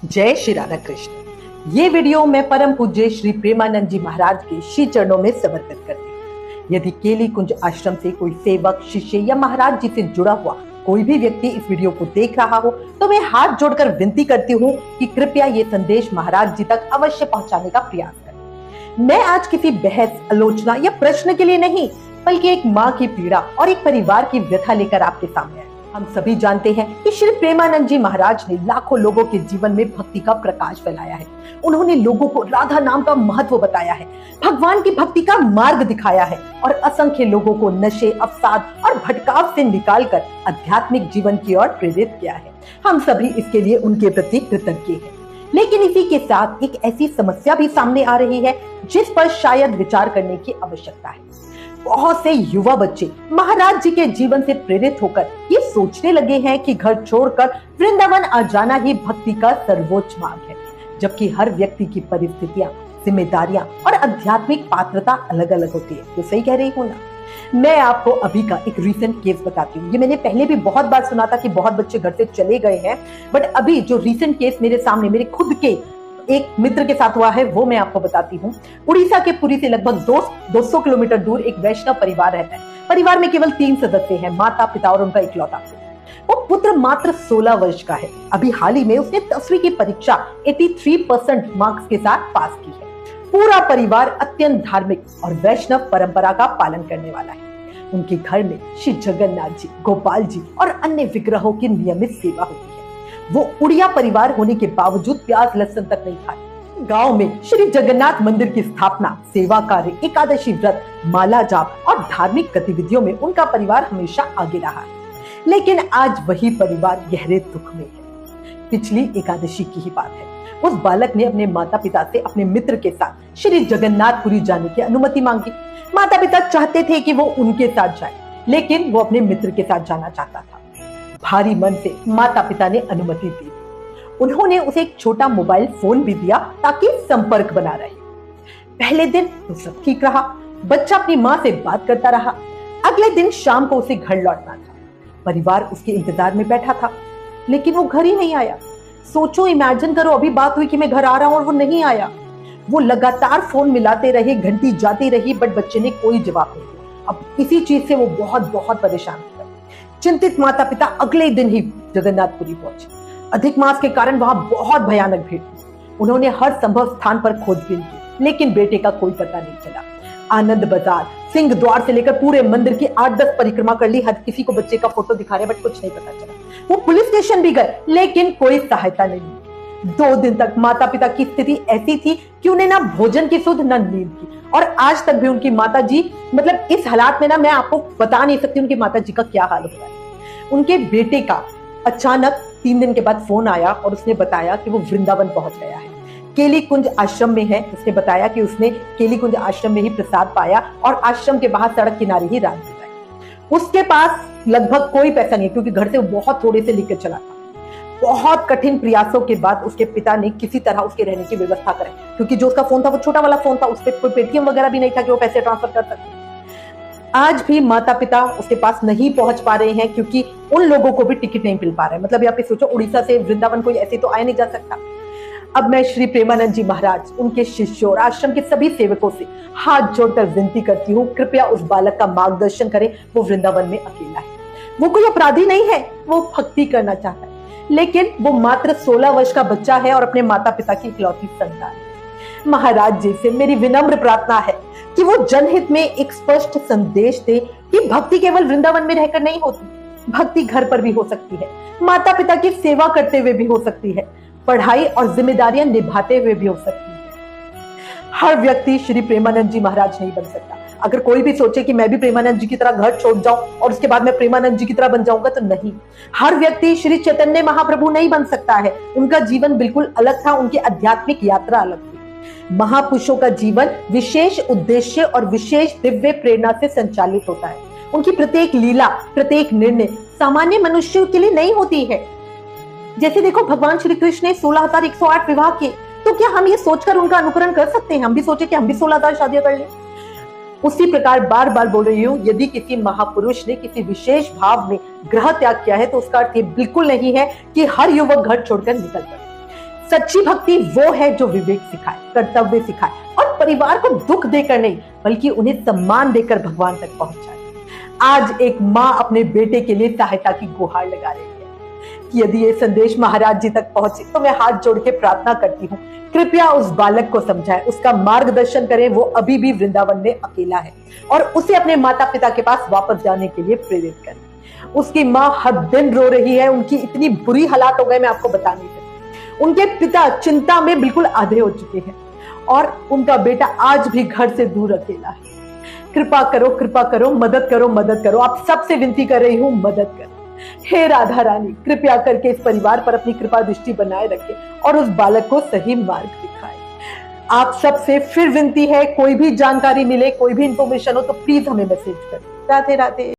जय श्री राधा कृष्ण। ये वीडियो मैं परम पूज्य श्री प्रेमानंद जी महाराज के श्री चरणों में समर्पित करती हूँ। यदि केली कुंज आश्रम से कोई सेवक, शिष्य या महाराज जी से जुड़ा हुआ कोई भी व्यक्ति इस वीडियो को देख रहा हो तो मैं हाथ जोड़कर विनती करती हूँ कि कृपया ये संदेश महाराज जी तक अवश्य पहुंचाने का प्रयास करें। मैं आज किसी बहस, आलोचना या प्रश्न के लिए नहीं, बल्कि एक माँ की पीड़ा और एक परिवार की व्यथा लेकर आपके सामने आई। हम सभी जानते हैं कि श्री प्रेमानंद जी महाराज ने लाखों लोगों के जीवन में भक्ति का प्रकाश फैलाया है। उन्होंने लोगों को राधा नाम का महत्व बताया है, भगवान की भक्ति का मार्ग दिखाया है और असंख्य लोगों को नशे, अवसाद और भटकाव से निकालकर आध्यात्मिक जीवन की ओर प्रेरित किया है। हम सभी इसके लिए उनके प्रति कृतज्ञ हैं। लेकिन इसी के साथ एक ऐसी समस्या भी सामने आ रही है जिस पर शायद विचार करने की आवश्यकता है। बहुत से युवा बच्चे महाराज जी के जीवन से प्रेरित होकर ये सोचने लगे हैं कि घर छोड़कर वृंदावन आ जाना ही भक्ति का सर्वोच्च मार्ग है, जबकि हर व्यक्ति की परिस्थितियां, जिम्मेदारियां और आध्यात्मिक पात्रता अलग अलग होती है। तो सही कह रही हूँ ना। मैं आपको अभी का एक रीसेंट केस बताती हूँ। ये मैंने पहले भी बहुत बार सुना था कि बहुत बच्चे घर से चले गए हैं, बट अभी जो रीसेंट केस मेरे सामने मेरे खुद के एक मित्र के साथ हुआ है वो मैं आपको बताती हूँ। उड़ीसा के पुरी से लगभग 200 किलोमीटर दूर एक वैष्णव परिवार रहता है। परिवार में केवल 3 सदस्य हैं, माता, पिता और उनका इकलौता पुत्र। वो पुत्र मात्र 16 वर्ष का है। अभी हाल ही में उसने 10वीं की परीक्षा 83% मार्क्स के साथ पास की है। पूरा परिवार अत्यंत धार्मिक और वैष्णव परंपरा का पालन करने वाला है। उनके घर में श्री जगन्नाथ जी, गोपाल जी और अन्य विग्रहों की नियमित सेवा होती है। वो उड़िया परिवार होने के बावजूद प्याज लहसुन तक नहीं खाते। गांव में श्री जगन्नाथ मंदिर की स्थापना, सेवा कार्य, एकादशी व्रत, माला जाप और धार्मिक गतिविधियों में उनका परिवार हमेशा आगे रहा है। लेकिन आज वही परिवार गहरे दुख में है। पिछली एकादशी की ही बात है। उस बालक ने अपने माता पिता से अपने मित्र के साथ श्री जगन्नाथपुरी जाने की अनुमति मांगी। माता पिता चाहते थे कि वो उनके साथ जाए, लेकिन वो अपने मित्र के साथ जाना चाहता था। भारी मन से माता पिता ने अनुमति दी। उन्होंने उसे एक छोटा मोबाइल फोन भी दिया ताकि संपर्क बना रहे। पहले दिन तो सब ठीक रहा, बच्चा अपनी माँ से बात करता रहा। अगले दिन शाम को उसे घर लौटना था। परिवार उसके इंतजार में बैठा था, लेकिन वो घर ही नहीं आया। सोचो, इमेजिन करो, अभी बात हुई कि मैं घर आ रहा हूं और वो नहीं आया। वो लगातार फोन मिलाते रहे, घंटी जाती रही, बट बच्चे ने कोई जवाब नहीं दिया। अब इसी चीज से वो बहुत परेशान थे। चिंतित माता पिता अगले दिन ही जगन्नाथपुरी पहुंचे। अधिक मास के कारण वहां बहुत भयानक भीड़ थी। उन्होंने हर संभव स्थान पर खोजबीन की, लेकिन बेटे का कोई पता नहीं चला। आनंद बाजार, सिंह द्वार से लेकर पूरे मंदिर की 8-10 परिक्रमा कर ली। हर किसी को बच्चे का फोटो दिखा रहे, बट कुछ नहीं पता चला। वो पुलिस स्टेशन भी गए, लेकिन कोई सहायता नहीं मिली। 2 दिन तक माता पिता की स्थिति ऐसी थी कि उन्हें ना भोजन की सुध, न नींद की। और आज तक भी उनकी माता जी, मतलब इस हालात में ना मैं आपको बता नहीं सकती उनकी माता जी का क्या हाल होता है। उनके बेटे का अचानक 3 दिन के बाद फोन आया और उसने बताया कि वो वृंदावन पहुंच गया है। केली कुंज आश्रम में है। उसने बताया कि उसने केली कुंज आश्रम में ही प्रसाद पाया और आश्रम के बाहर सड़क किनारे ही रात बिताई। उसके पास लगभग कोई पैसा नहीं, क्योंकि घर से वो बहुत थोड़े से लेकर चला था। बहुत कठिन प्रयासों के बाद उसके पिता ने किसी तरह उसके रहने की व्यवस्था कराई, क्योंकि जो उसका फोन था वो छोटा वाला फोन था, उस पर कोई पेटीएम वगैरह भी नहीं था कि वो पैसे ट्रांसफर कर सकते। आज भी माता पिता उसके पास नहीं पहुंच पा रहे हैं, क्योंकि उन लोगों को भी टिकट नहीं मिल पा रहा है। मतलब आप सोचो, उड़ीसा से वृंदावन कोई ऐसे तो आया नहीं जा सकता। अब मैं श्री प्रेमानंद जी महाराज, उनके शिष्यों और आश्रम के सभी सेवकों से हाथ जोड़कर विनती करती हूँ, कृपया उस बालक का मार्गदर्शन करें। वो वृंदावन में अकेला है। वो कोई अपराधी नहीं है, वो भक्ति करना चाहता है, लेकिन वो मात्र 16 वर्ष का बच्चा है और अपने माता पिता की इकलौती संतान है। महाराज जी से मेरी विनम्र प्रार्थना है कि वो जनहित में एक स्पष्ट संदेश दे कि भक्ति केवल वृंदावन में रहकर नहीं होती। भक्ति घर पर भी हो सकती है, माता पिता की सेवा करते हुए भी हो सकती है, पढ़ाई और जिम्मेदारियां निभाते हुए भी हो सकती है। हर व्यक्ति श्री प्रेमानंद जी महाराज नहीं बन सकता। अगर कोई भी सोचे कि मैं भी प्रेमानंद जी की तरह घर छोड़ जाऊं और उसके बाद मैं प्रेमानंद जी की तरह बन जाऊंगा, तो नहीं। हर व्यक्ति श्री चैतन्य महाप्रभु नहीं बन सकता है। उनका जीवन बिल्कुल अलग था, उनकी आध्यात्मिक यात्रा अलग थी। महापुरुषों का जीवन विशेष उद्देश्य और विशेष दिव्य प्रेरणा से संचालित होता है। उनकी प्रत्येक लीला, प्रत्येक निर्णय सामान्य मनुष्य के लिए नहीं होती है। जैसे देखो, भगवान श्री कृष्ण ने 16,108 विवाह किए, तो क्या हम ये सोचकर उनका अनुकरण कर सकते हैं? हम भी सोचे कि हम भी 16,000 शादियां कर लें। उसी प्रकार बार बार बोल रही हूँ, यदि किसी महापुरुष ने किसी विशेष भाव में ग्रह त्याग किया है तो उसका अर्थ ये बिल्कुल नहीं है कि हर युवक घर छोड़कर निकल पड़े। सच्ची भक्ति वो है जो विवेक सिखाए, कर्तव्य सिखाए और परिवार को दुख देकर नहीं बल्कि उन्हें सम्मान देकर भगवान तक पहुंचाए। आज एक माँ अपने बेटे के लिए सहायता की गुहार लगा रही है कि यदि ये संदेश महाराज जी तक पहुंचे तो मैं हाथ जोड़ के प्रार्थना करती हूँ, कृपया उस बालक को समझाएं, उसका मार्गदर्शन करें। वो अभी भी वृंदावन में अकेला है और उसे अपने माता पिता के पास वापस जाने के लिए प्रेरित करें। उसकी माँ हर दिन रो रही है, उनकी इतनी बुरी हालात हो गए मैं आपको बता नहीं सकती। उनके पिता चिंता में बिल्कुल आधे हो चुके हैं और उनका बेटा आज भी घर से दूर अकेला है। कृपा करो, मदद करो। आप सबसे विनती कर रही हूँ, मदद करो। हे राधा रानी, कृपया करके इस परिवार पर अपनी कृपा दृष्टि बनाए रखें और उस बालक को सही मार्ग दिखाएं। आप सबसे फिर विनती है, कोई भी जानकारी मिले, कोई भी इंफॉर्मेशन हो तो प्लीज हमें मैसेज करें। राधे राधे।